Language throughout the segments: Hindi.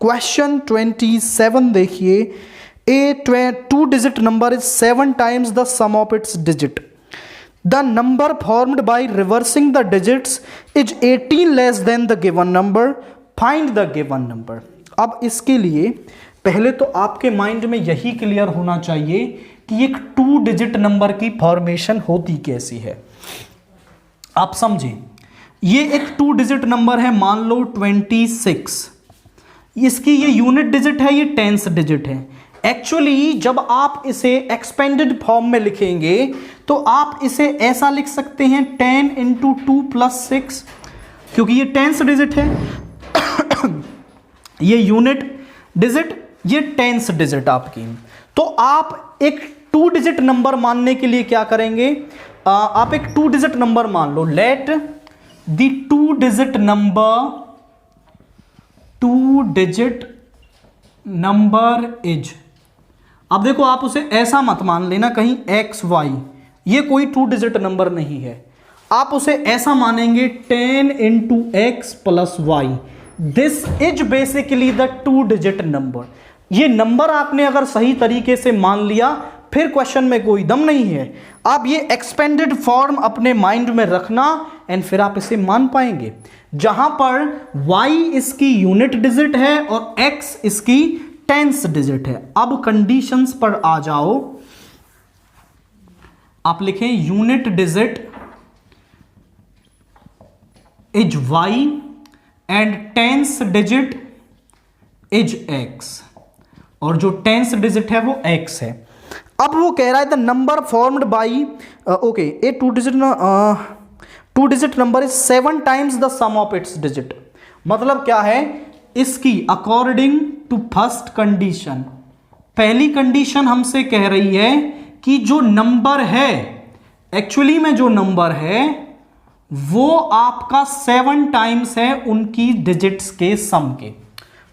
क्वेश्चन 27 देखिए, a 2 digit number is 7 times the sum of its digit. The number formed by reversing the digits is 18 less than the given number, find the given number. अब इसके लिए पहले तो आपके माइंड में यही क्लियर होना चाहिए कि एक 2 डिजिट नंबर की फॉर्मेशन होती कैसी है। आप समझे, ये एक 2 डिजिट नंबर है, मान लो 26, इसकी ये यूनिट डिजिट है, ये टेंस डिजिट है। एक्चुअली जब आप इसे एक्सपेंडेड फॉर्म में लिखेंगे तो आप इसे ऐसा लिख सकते हैं 10 इंटू 2 प्लस 6, क्योंकि ये टेंस डिजिट है ये यूनिट डिजिट, ये टेंस डिजिट आपकी। तो आप एक 2 डिजिट नंबर मानने के लिए क्या करेंगे, आप एक 2 डिजिट नंबर मान लो। Let the 2 digit number is, अब देखो आप उसे ऐसा मत मान लेना कहीं एक्स वाई, ये कोई 2 डिजिट नंबर नहीं है। आप उसे ऐसा मानेंगे 10 into x plus y, this is basically the 2 digit number. ये नंबर आपने अगर सही तरीके से मान लिया फिर क्वेश्चन में कोई दम नहीं है। आप ये एक्सपेंडेड फॉर्म अपने माइंड में रखना एंड फिर आप इसे मान पाएंगे, जहां पर y इसकी यूनिट डिजिट है और x इसकी टेंस डिजिट है। अब कंडीशंस पर आ जाओ, आप लिखें unit digit is y and tens digit is x, और जो टेंस डिजिट है वो x है। अब वो कह रहा है the number formed by okay a 2 digit number is 7 times the sum of its digit. मतलब क्या है, इसकी अकॉर्डिंग टू फर्स्ट कंडीशन, पहली कंडीशन हमसे कह रही है कि जो नंबर है, एक्चुअली में जो नंबर है वो आपका 7 टाइम्स है उनकी डिजिट्स के सम के।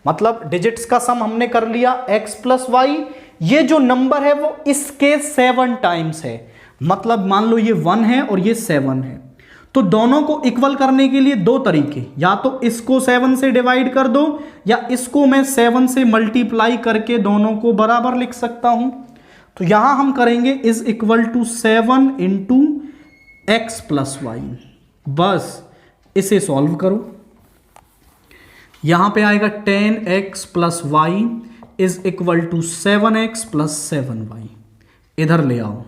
मतलब डिजिट्स का सम हमने कर लिया x प्लस वाई, ये जो नंबर है वो इसके 7 टाइम्स है। मतलब मान लो ये 1 है और ये 7 है, तो दोनों को इक्वल करने के लिए 2 तरीके, या तो इसको 7 से डिवाइड कर दो या इसको मैं 7 से मल्टीप्लाई करके दोनों को बराबर लिख सकता हूं। तो यहां हम करेंगे is equal to 7 into x plus y. बस इसे सॉल्व करो, यहां पे आएगा 10x plus y is equal to 7x plus 7y। इधर ले आओ,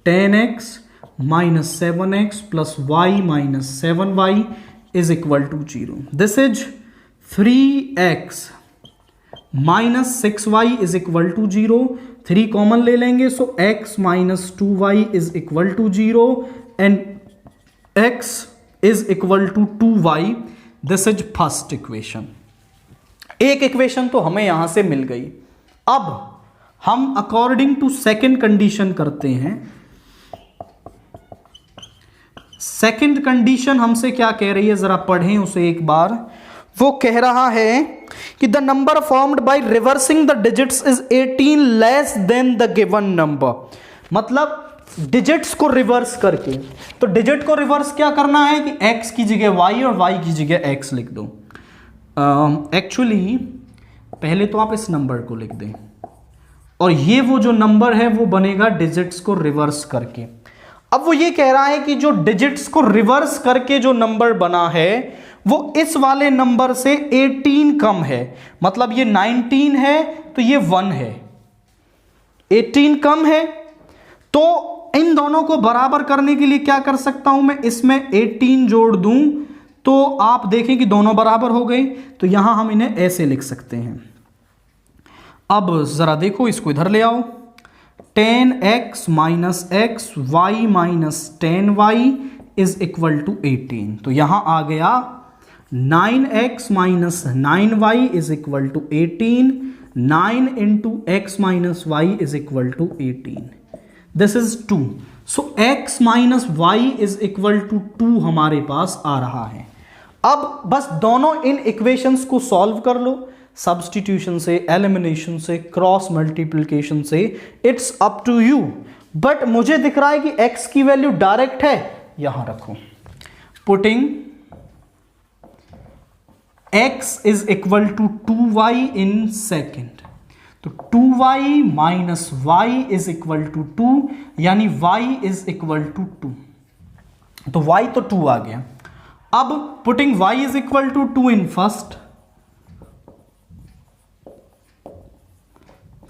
10x minus 7x plus y minus 7y is equal to 0। This is 3x minus 6y is equal to 0। 3 common ले लेंगे, so x minus 2y is equal to 0 and x is equal to 2y। This is first equation. एक इक्वेशन तो हमें यहां से मिल गई। अब हम अकॉर्डिंग टू सेकेंड कंडीशन करते हैं। सेकेंड कंडीशन हमसे क्या कह रही है, जरा पढ़ें उसे एक बार। वो कह रहा है कि the number formed by reversing the digits is 18 less than the given number. मतलब डिजिट्स को रिवर्स करके, तो डिजिट को रिवर्स क्या करना है कि x की जगह y और y की जगह x लिख दो। एक्चुअली पहले तो आप इस नंबर को लिख दें और ये वो जो नंबर है वो बनेगा डिजिट्स को रिवर्स करके। अब वो ये कह रहा है कि जो डिजिट्स को रिवर्स करके जो नंबर बना है वो इस वाले नंबर से 18 कम है। मतलब ये 19 है तो ये 1 है, 18 कम है। तो इन दोनों को बराबर करने के लिए क्या कर सकता हूं मैं, इसमें 18 जोड़ दूं तो आप देखें कि दोनों बराबर हो गए। तो यहां हम इन्हें ऐसे लिख सकते हैं। अब जरा देखो, इसको इधर ले आओ, 10x minus x y minus 10y is equal to 18। तो यहां आ गया 9x minus 9y is equal to 18। 9 into x minus y is equal to 18। This is 2। So x minus y is equal to 2 हमारे पास आ रहा है। अब बस दोनों इन इक्वेशंस को सॉल्व कर लो, सब्स्टिट्यूशन से, एलिमिनेशन से, क्रॉस मल्टीप्लिकेशन से, it's up to you. But मुझे दिख रहा है कि x की वैल्यू डायरेक्ट है, यहां रखो। Putting x is equal to 2y in second, तो 2y minus y is equal to 2, यानी y इज इक्वल टू 2, तो y तो 2 आ गया। अब putting y is equal to 2 in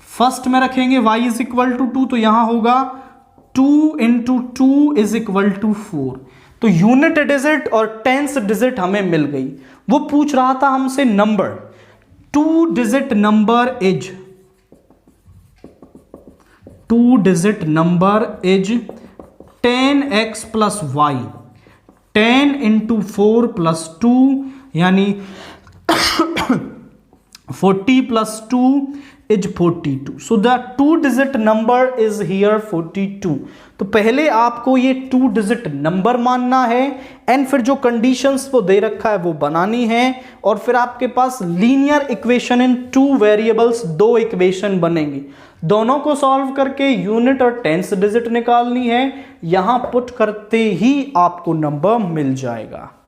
first में रखेंगे y इज इक्वल टू 2, तो यहां होगा 2 इंटू 2 इज इक्वल टू 4। तो यूनिट डिजिट और टेंस डिजिट हमें मिल गई। वो पूछ रहा था हमसे number, 2 digit number is 10x plus y, 10 into 4 plus 2 यानी 40 plus 2 is 42. So the 2 digit number is here 42. तो पहले आपको ये 2 डिजिट नंबर मानना है एंड फिर जो कंडीशंस वो दे रखा है वो बनानी है, और फिर आपके पास linear equation in 2 variables, 2 equation बनेंगी। दोनों को सॉल्व करके यूनिट और टेंस डिजिट निकालनी है, यहां पुट करते ही आपको नंबर मिल जाएगा।